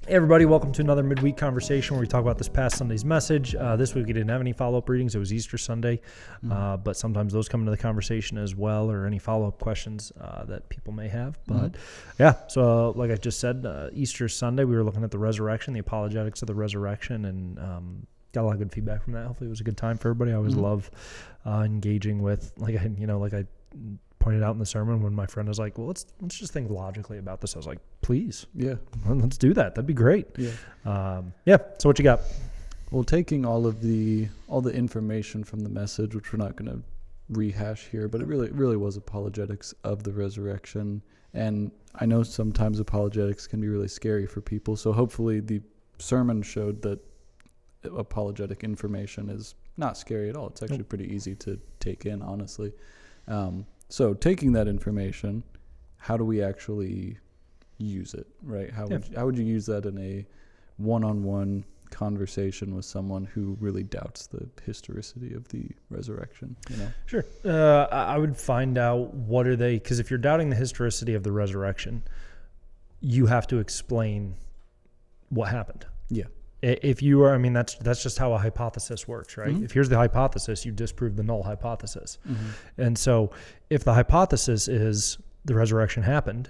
Hey everybody, welcome to another midweek conversation where we talk about this past Sunday's message. This week we didn't have any follow-up readings. It was Easter Sunday, but sometimes those come into the conversation as well, or any follow-up questions that people may have. But so like I just said, Easter Sunday, we were looking at the resurrection, the apologetics of the resurrection, and got a lot of good feedback from that. Hopefully it was a good time for everybody. I always love engaging with, like I pointed out in the sermon when my friend was like, well, let's just think logically about this. I was like, please. Yeah. Well, let's do that. That'd be great. Yeah. So what you got? Well, taking all the information from the message, which we're not going to rehash here, but it really was apologetics of the resurrection. And I know sometimes apologetics can be really scary for people. So hopefully the sermon showed that apologetic information is not scary at all. It's actually pretty easy to take in, honestly. So taking that information, how do we actually use it, right? How would you use that in a one-on-one conversation with someone who really doubts the historicity of the resurrection? Sure. I would find out what are they, because if you're doubting the historicity of the resurrection, you have to explain what happened. Yeah. If you are, that's just how a hypothesis works, right? If here's the hypothesis, you disprove the null hypothesis. And so if the hypothesis is the resurrection happened,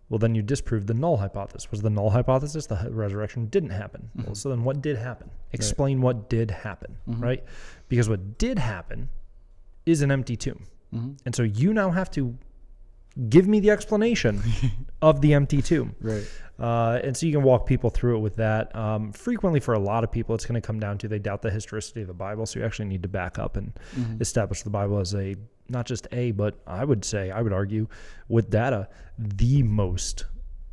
well, then you disprove the null hypothesis. Was the null hypothesis the resurrection didn't happen? Well, so then what did happen? Explain what did happen, right? Because what did happen is an empty tomb. And so you now have to give me the explanation of the empty tomb. Right. And so you can walk people through it with that. Frequently for a lot of people, it's going to come down to they doubt the historicity of the Bible. So you actually need to back up and establish the Bible as not just but I would argue with data, the most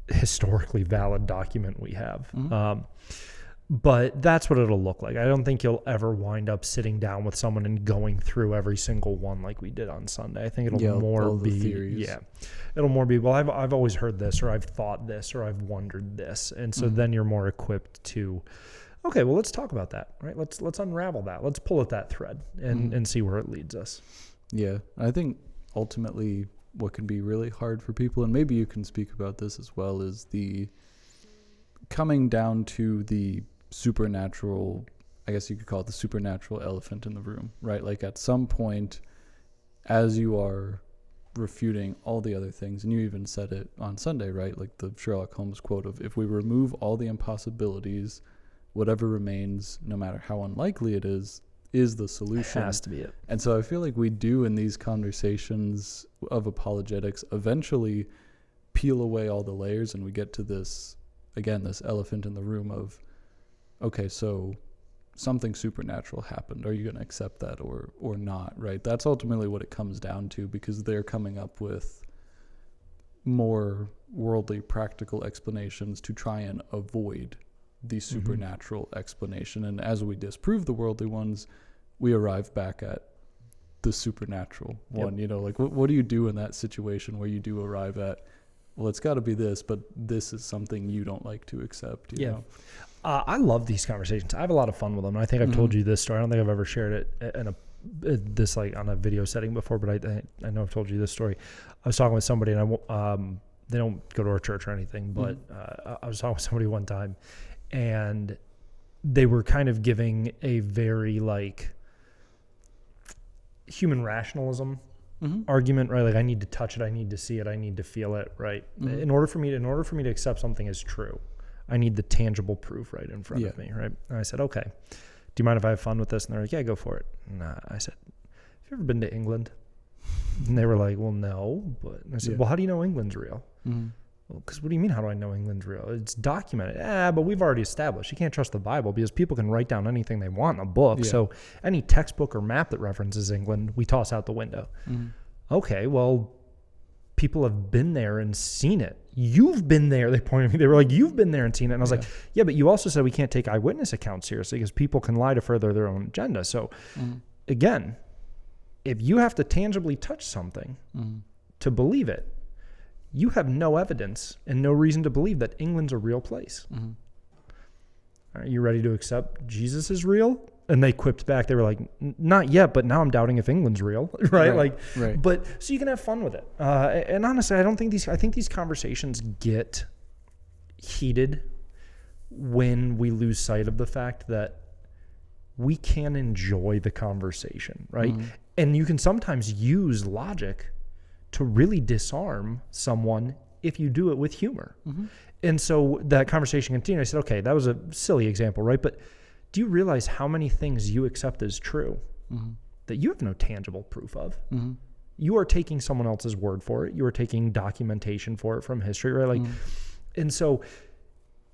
historically valid document we have. But that's what it'll look like. I don't think you'll ever wind up sitting down with someone and going through every single one like we did on Sunday. I think it'll more be theories. It'll more be, well, I've always heard this, or I've thought this, or I've wondered this. And so then you're more equipped to, okay, well, let's talk about that, right? Let's unravel that. Let's pull at that thread and see where it leads us. Yeah. I think ultimately what can be really hard for people, and maybe you can speak about this as well, is the coming down to the supernatural, I guess you could call it the supernatural elephant in the room, right? Like at some point, as you are refuting all the other things, and you even said it on Sunday, right? Like the Sherlock Holmes quote of, if we remove all the impossibilities, whatever remains, no matter how unlikely it is the solution. It has to be it. And so I feel like we do in these conversations of apologetics eventually peel away all the layers, and we get to this, again, this elephant in the room of, okay, so something supernatural happened. Are you going to accept that or not, right? That's ultimately what it comes down to, because they're coming up with more worldly, practical explanations to try and avoid the supernatural explanation. And as we disprove the worldly ones, we arrive back at the supernatural one. Like what do you do in that situation where you do arrive at, well, it's got to be this, but this is something you don't like to accept. You know? I love these conversations. I have a lot of fun with them. And I think I've told you this story. I don't think I've ever shared it in on a video setting before, but I know I've told you this story. I was talking with somebody, and they don't go to our church or anything, but I was talking with somebody one time, and they were kind of giving a very human rationalism argument, right? Like, I need to touch it, I need to see it, I need to feel it, right? In order for me to accept something as true, I need the tangible proof right in front of me, right? And I said, okay, do you mind if I have fun with this? And they're like, yeah, go for it. And I said, have you ever been to England? And they were like, well, no. But I said, well, how do you know England's real? Well, because what do you mean, how do I know England's real? It's documented. But we've already established you can't trust the Bible because people can write down anything they want in a book. So any textbook or map that references England, we toss out the window. Okay, well, people have been there and seen it. You've been there. They pointed at me. They were like, you've been there and seen it. And I was like, yeah, but you also said we can't take eyewitness accounts seriously because people can lie to further their own agenda. So again, if you have to tangibly touch something to believe it, you have no evidence and no reason to believe that England's a real place. Are you ready to accept Jesus is real? And they quipped back. They were like, not yet, but now I'm doubting if England's real, right? But so you can have fun with it. And honestly, I think these conversations get heated when we lose sight of the fact that we can enjoy the conversation, right? Mm-hmm. And you can sometimes use logic to really disarm someone if you do it with humor. Mm-hmm. And so that conversation continued. I said, okay, that was a silly example, right? But do you realize how many things you accept as true that you have no tangible proof of? Mm-hmm. You are taking someone else's word for it. You are taking documentation for it from history, right? Like, and so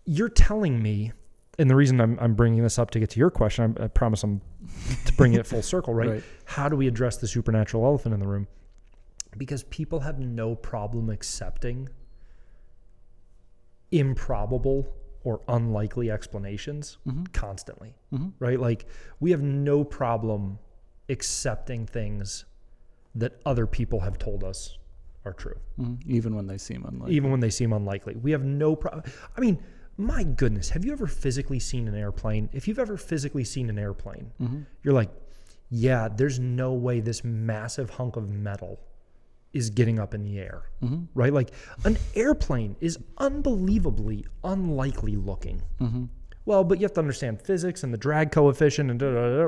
you're telling me, and the reason I'm bringing this up to get to your question, I promise I'm to bring it full circle, right? Right? How do we address the supernatural elephant in the room? Because people have no problem accepting improbable or unlikely explanations constantly, right? Like, we have no problem accepting things that other people have told us are true. Even when they seem unlikely. Even when they seem unlikely. We have no problem. I mean, my goodness, have you ever physically seen an airplane? If you've ever physically seen an airplane, you're like, yeah, there's no way this massive hunk of metal is getting up in the air, right? Like, an airplane is unbelievably unlikely looking. Well, but you have to understand physics and the drag coefficient and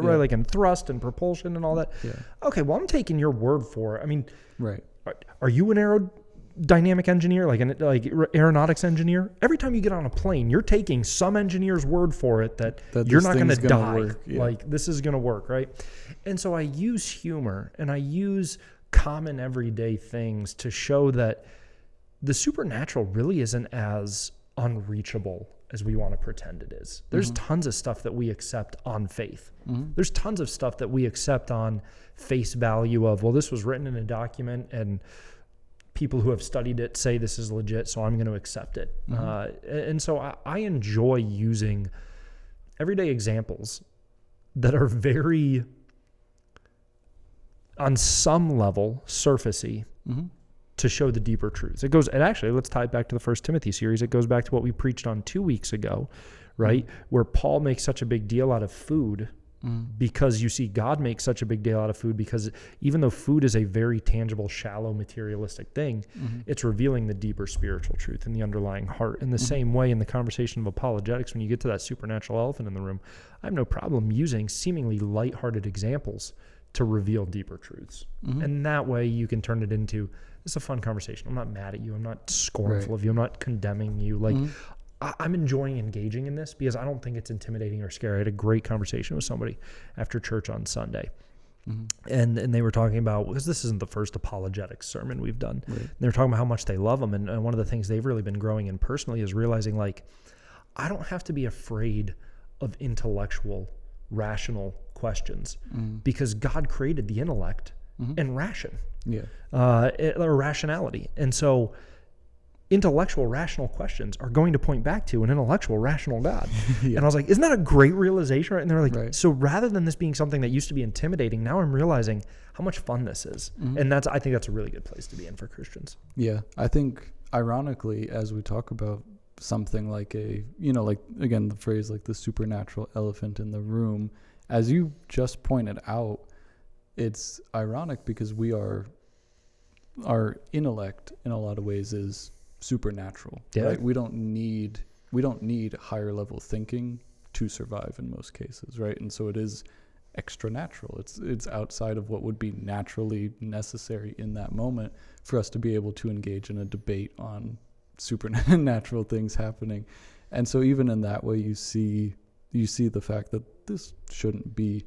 right? Like, and thrust and propulsion and all that. Yeah. Okay, well, I'm taking your word for it. I mean, right? Are you an aerodynamic engineer, like an aeronautics engineer? Every time you get on a plane, you're taking some engineer's word for it that you're not going to die. Like, this is going to work, right? And so I use humor and I use common everyday things to show that the supernatural really isn't as unreachable as we want to pretend it is. There's tons of stuff that we accept on faith. There's tons of stuff that we accept on face value of, well, this was written in a document and people who have studied it say this is legit, so I'm going to accept it. And so I enjoy using everyday examples that are very, on some level, surfacey, to show the deeper truths. It actually, let's tie it back to the 1 Timothy series. It goes back to what we preached on 2 weeks ago, right? Where Paul makes such a big deal out of food because you see God make such a big deal out of food because even though food is a very tangible, shallow, materialistic thing, it's revealing the deeper spiritual truth in the underlying heart. In the same way, in the conversation of apologetics, when you get to that supernatural elephant in the room, I have no problem using seemingly lighthearted examples to reveal deeper truths. And that way you can turn it into, it's a fun conversation. I'm not mad at you. I'm not scornful of you. I'm not condemning you. Like, I'm enjoying engaging in this because I don't think it's intimidating or scary. I had a great conversation with somebody after church on Sunday. And they were talking about, because this isn't the first apologetics sermon we've done. Right. They were talking about how much they love them. And one of the things they've really been growing in personally is realizing, like, I don't have to be afraid of intellectual, rational questions because God created the intellect and or rationality. And so intellectual, rational questions are going to point back to an intellectual, rational God. And I was like, isn't that a great realization? Right? And they're like, so rather than this being something that used to be intimidating, now I'm realizing how much fun this is. And I think that's a really good place to be in for Christians. Yeah. I think ironically, as we talk about something like like, again, the phrase like the supernatural elephant in the room, as you just pointed out, it's ironic because our intellect in a lot of ways is supernatural. Yeah. Right? We don't need higher level thinking to survive in most cases, right? And so it is extra natural. It's outside of what would be naturally necessary in that moment for us to be able to engage in a debate on supernatural things happening. And so even in that way, you see the fact that this shouldn't be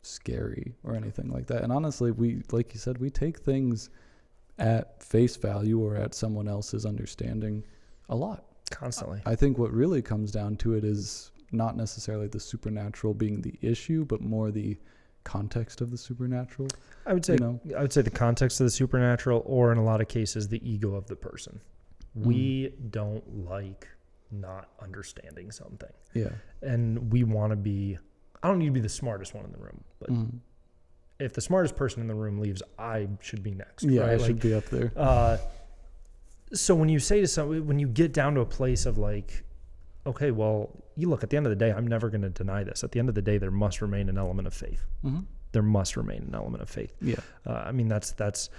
scary or anything like that. And honestly, we, like you said, we take things at face value or at someone else's understanding a lot. Constantly. I think what really comes down to it is not necessarily the supernatural being the issue, but more the context of the supernatural. I would say the context of the supernatural, or in a lot of cases, the ego of the person. We don't like not understanding something. Yeah. And we want to be, I don't need to be the smartest one in the room, but if the smartest person in the room leaves, I should be next. Yeah, right? I should be up there. So when you say to someone, when you get down to a place of like, okay, well, you look, at the end of the day, I'm never going to deny this. At the end of the day, there must remain an element of faith. There must remain an element of faith. Yeah. I mean, that's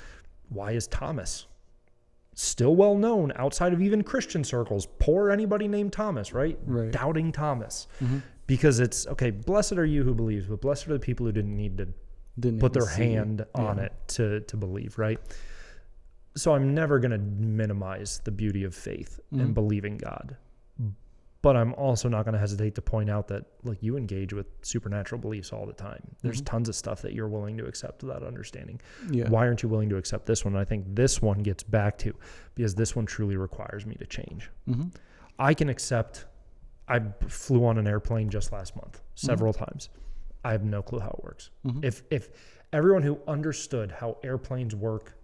why is Thomas still well known outside of even Christian circles. Poor anybody named Thomas, right? Doubting Thomas. Because it's, okay, blessed are you who believes, but blessed are the people who didn't need to put their hand on it to believe, right? So I'm never going to minimize the beauty of faith and believing God. But I'm also not going to hesitate to point out that, like, you engage with supernatural beliefs all the time. There's tons of stuff that you're willing to accept without understanding. Why aren't you willing to accept this one? And I think this one gets back to, because this one truly requires me to change. I can accept, I flew on an airplane just last month, several times. I have no clue how it works. If everyone who understood how airplanes work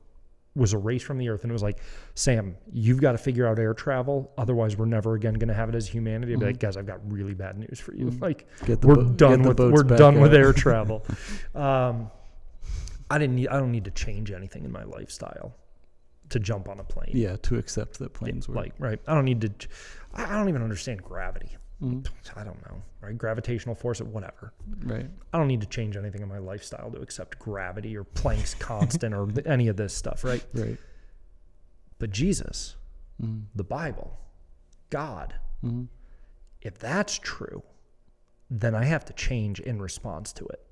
was erased from the earth and it was like, Sam, you've got to figure out air travel. Otherwise, we're never again going to have it as humanity. I'd be like, guys, I've got really bad news for you. Like, we're done with air travel. I don't need to change anything in my lifestyle to jump on a plane. Yeah, to accept that planes work. Like, right. I don't even understand gravity. I don't know, right? Gravitational force, whatever. Right. I don't need to change anything in my lifestyle to accept gravity or Planck's constant or any of this stuff, right? Right. But Jesus, the Bible, God, if that's true, then I have to change in response to it.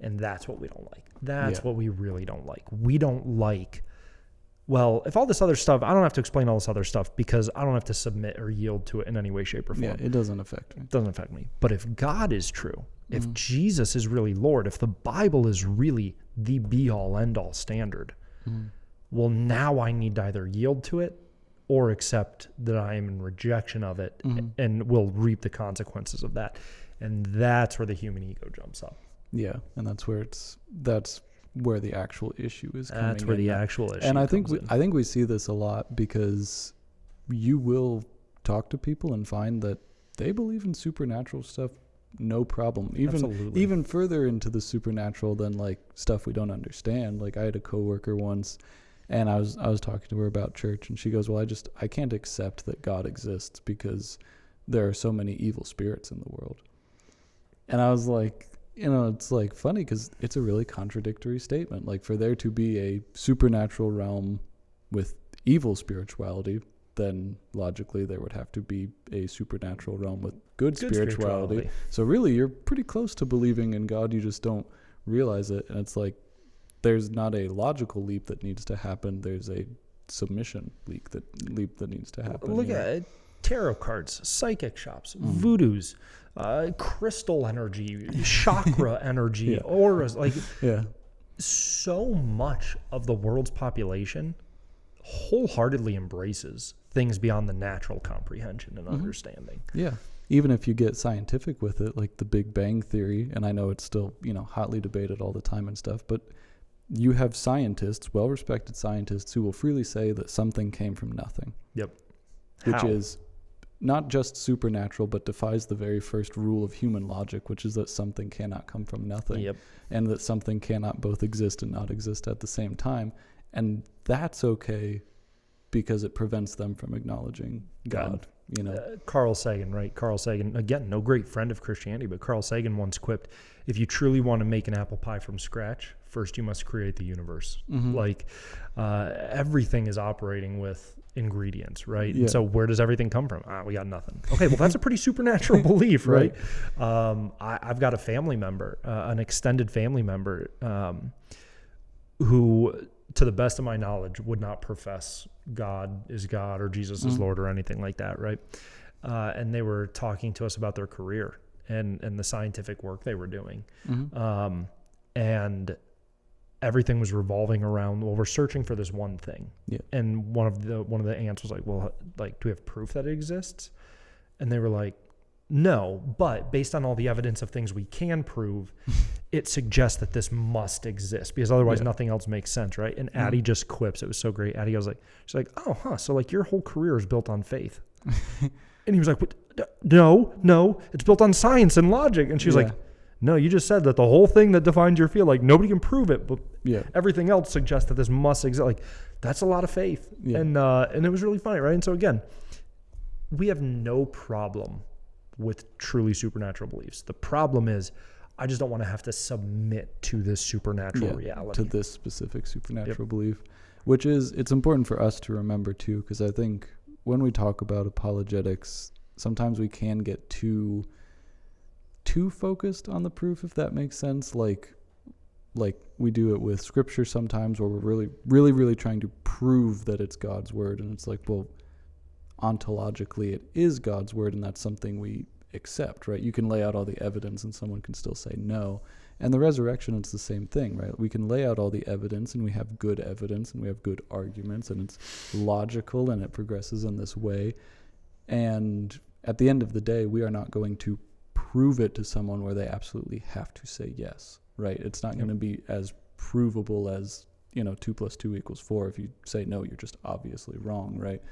And that's what we don't like. That's what we really don't like. We don't like, well, if all this other stuff, I don't have to explain all this other stuff because I don't have to submit or yield to it in any way, shape, or form. Yeah, it doesn't affect me. It doesn't affect me. But if God is true, if Jesus is really Lord, if the Bible is really the be-all, end-all standard, well, now I need to either yield to it or accept that I am in rejection of it and will reap the consequences of that. And that's where the human ego jumps up. Yeah, and that's where the actual issue is coming in. That's where the actual issue and I comes think we see this a lot because you will talk to people and find that they believe in supernatural stuff, no problem. Even further into the supernatural than like stuff we don't understand. Like I had a coworker once, and I was talking to her about church, and she goes, "Well, I can't accept that God exists because there are so many evil spirits in the world." And I was like, it's like funny because it's a really contradictory statement. Like for there to be a supernatural realm with evil spirituality, then logically there would have to be a supernatural realm with good spirituality. So really you're pretty close to believing in God. You just don't realize it. And it's like, there's not a logical leap that needs to happen. There's a submission leap that needs to happen. Look at tarot cards, psychic shops, voodoos, crystal energy, chakra energy, auras. Like, so much of the world's population wholeheartedly embraces things beyond the natural comprehension and understanding. Yeah. Even if you get scientific with it, like the Big Bang Theory, and I know it's still, hotly debated all the time and stuff, but you have scientists, well-respected scientists, who will freely say that something came from nothing. Yep. Which is not just supernatural, but defies the very first rule of human logic, which is that something cannot come from nothing. Yep. And that something cannot both exist and not exist at the same time. And that's okay because it prevents them from acknowledging God. Carl Sagan, right? Carl Sagan, again, no great friend of Christianity, but Carl Sagan once quipped, if you truly want to make an apple pie from scratch, first you must create the universe. Everything is operating with ingredients, right? Yeah. And so where does everything come from? We got nothing. Okay, well, that's a pretty supernatural belief, right? I've got a family member, an extended family member, who, to the best of my knowledge, would not profess God is God or Jesus is Lord or anything like that, right? And they were talking to us about their career and the scientific work they were doing. And everything was revolving around, well, we're searching for this one thing. Yeah. And one of the answers was like, well, like, do we have proof that it exists? And they were like, no, but based on all the evidence of things we can prove, it suggests that this must exist because otherwise nothing else makes sense, right? And Addie just quips. It was so great. Addie was like, she's like, oh, huh. So like your whole career is built on faith. And he was like, no, it's built on science and logic. And she was like, no, you just said that the whole thing that defines your field, like nobody can prove it, but everything else suggests that this must exist. Like that's a lot of faith. Yeah. And it was really funny, right? And so again, we have no problem with truly supernatural beliefs. The problem is I just don't want to have to submit to this supernatural reality. To this specific supernatural belief. which is, it's important for us to remember too, because I think when we talk about apologetics, sometimes we can get too focused on the proof, if that makes sense. Like we do it with scripture sometimes, where we're really trying to prove that it's God's word. And it's like, well, ontologically it is God's word, and that's something we accept, right? You can lay out all the evidence and someone can still say no. And the resurrection, it's the same thing, right? We can lay out all the evidence, and we have good evidence, and we have good arguments, and it's logical, and it progresses in this way. And at the end of the day, we are not going to prove it to someone where they absolutely have to say yes, right? It's not going to be as provable as, 2 + 2 = 4. If you say no, you're just obviously wrong, right?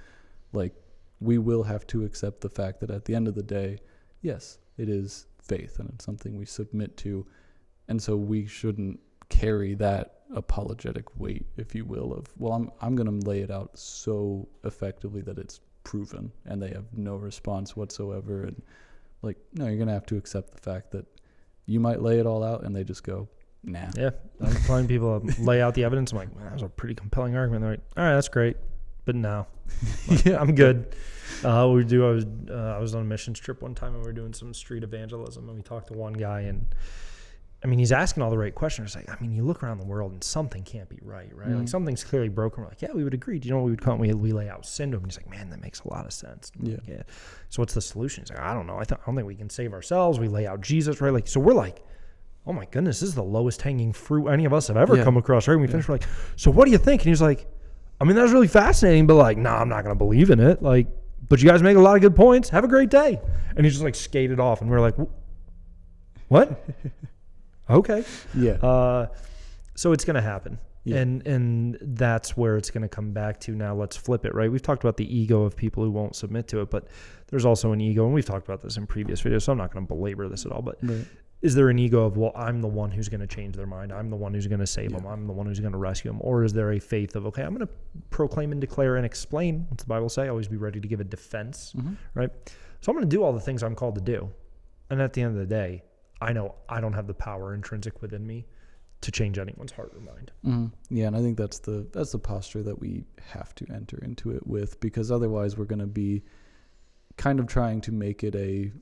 Like, we will have to accept the fact that at the end of the day, yes, it is faith, and it's something we submit to. And so we shouldn't carry that apologetic weight, if you will, of, well, I'm going to lay it out so effectively that it's proven, and they have no response whatsoever. And like, no, you're going to have to accept the fact that you might lay it all out and they just go, nah. Yeah. I'm finding people lay out the evidence. I'm like, man, that was a pretty compelling argument. They're like, all right, that's great, but no, Yeah. I'm good. I was on a missions trip one time, and we were doing some street evangelism, and we talked to one guy, and I mean, he's asking all the right questions. It's like, I mean, you look around the world and something can't be right? Mm-hmm. Like, something's clearly broken. We're like, yeah, we would agree. Do you know what we would call it? We lay out sin to him. He's like, man, that makes a lot of sense. Yeah. Like, yeah. So what's the solution? He's like, I don't know. I don't think we can save ourselves. We lay out Jesus, right? Like, so we're like, oh my goodness, this is the lowest hanging fruit any of us have ever come across, right? And we finished, we're like, so what do you think? And he's like, I mean, that was really fascinating, but like, nah, I'm not going to believe in it. Like, but you guys make a lot of good points. Have a great day. And he just like skated off, and we're like, what? Okay. Yeah. So it's going to happen. Yeah. And that's where it's going to come back to. Now let's flip it, right? We've talked about the ego of people who won't submit to it, but there's also an ego, and we've talked about this in previous videos, so I'm not going to belabor this at all, but Right. Is there an ego of, well, I'm the one who's going to change their mind. I'm the one who's going to save them. I'm the one who's going to rescue them. Or is there a faith of, okay, I'm going to proclaim and declare and explain what the Bible say. Always be ready to give a defense, right? So I'm going to do all the things I'm called to do. And at the end of the day, I know I don't have the power intrinsic within me to change anyone's heart or mind. Mm-hmm. Yeah, and I think that's the posture that we have to enter into it with, because otherwise we're going to be kind of trying to make it a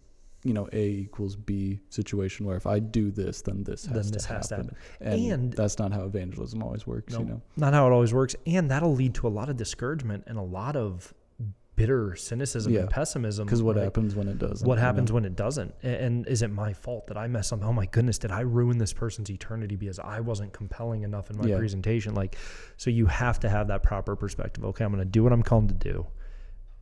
A = B situation, where if I do this, then this has to happen. And that's not how evangelism always works. Not how it always works. And that'll lead to a lot of discouragement and a lot of bitter cynicism and pessimism. Because what happens when it doesn't? What happens when it doesn't? And is it my fault that I mess up? Oh my goodness, did I ruin this person's eternity because I wasn't compelling enough in my presentation? Like, so you have to have that proper perspective. Okay, I'm going to do what I'm called to do,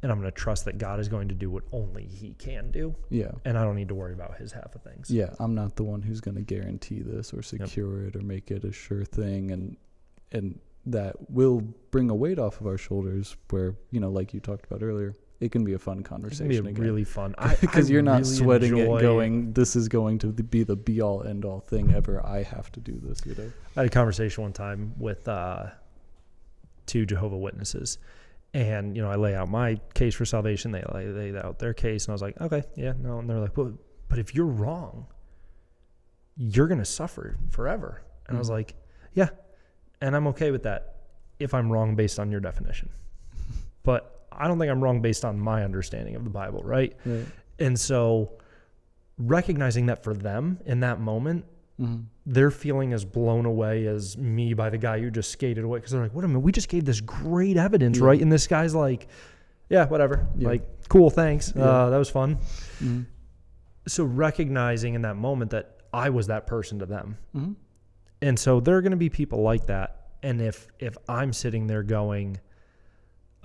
and I'm going to trust that God is going to do what only He can do. Yeah. And I don't need to worry about His half of things. Yeah, I'm not the one who's going to guarantee this or secure it or make it a sure thing, and that will bring a weight off of our shoulders where, like you talked about earlier, it can be a fun conversation. It can be really fun. Because you're not really sweating it going, this is going to be the be-all, end-all thing ever. I have to do this, I had a conversation one time with 2 Jehovah's Witnesses. And, I lay out my case for salvation. They lay out their case. And I was like, okay, yeah, no. And they're like, well, but if you're wrong, you're going to suffer forever. And I was like, yeah. And I'm okay with that if I'm wrong based on your definition. But I don't think I'm wrong based on my understanding of the Bible, right? And so recognizing that for them in that moment, their feeling as blown away as me by the guy who just skated away. Because they're like, wait a minute, we just gave this great evidence, right? And this guy's like, yeah, whatever. Like, cool, thanks. That was fun. So recognizing in that moment that I was that person to them. And so there are going to be people like that. And if I'm sitting there going,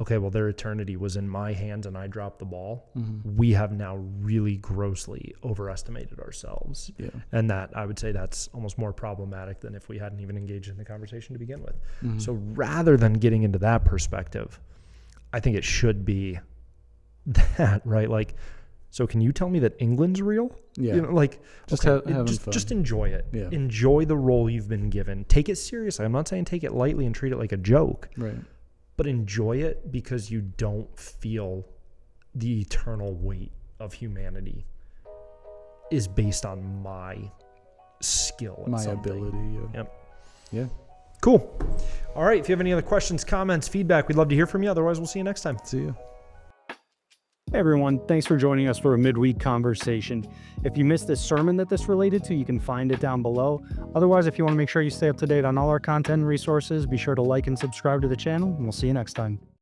okay, well, their eternity was in my hands and I dropped the ball, we have now really grossly overestimated ourselves. And that, I would say, that's almost more problematic than if we hadn't even engaged in the conversation to begin with. So rather than getting into that perspective, I think it should be that, right? Like, so can you tell me that England's real? Just enjoy it. Enjoy the role you've been given. Take it seriously. I'm not saying take it lightly and treat it like a joke. Right. But enjoy it because you don't feel the eternal weight of humanity is based on my skill. My ability. Yeah. Cool. All right. If you have any other questions, comments, feedback, we'd love to hear from you. Otherwise, we'll see you next time. See you. Hey everyone, thanks for joining us for a midweek conversation. If you missed this sermon that this related to, you can find it down below. Otherwise, if you want to make sure you stay up to date on all our content and resources, be sure to like and subscribe to the channel, and we'll see you next time.